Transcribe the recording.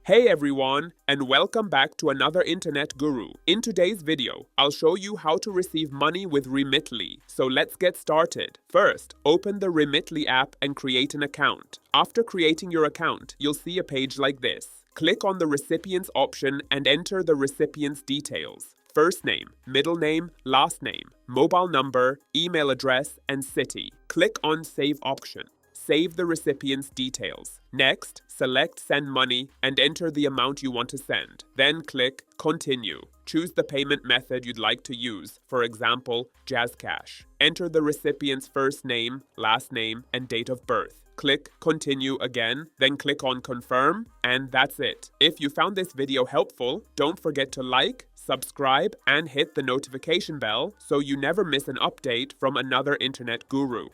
Hey everyone, and welcome back to another Internet Guru. In today's video, I'll show you how to receive money with Remitly. So let's get started. First, open the Remitly app and create an account. After creating your account, you'll see a page like this. Click on the recipient's option and enter the recipient's details. First name, middle name, last name, mobile number, email address, and city. Click on Save option. Save the recipient's details. Next, select Send Money and enter the amount you want to send. Then click Continue. Choose the payment method you'd like to use, for example, Jazz Cash. Enter the recipient's first name, last name, and date of birth. Click Continue again, then click on Confirm, and that's it. If you found this video helpful, don't forget to like, subscribe, and hit the notification bell so you never miss an update from another Internet Guru.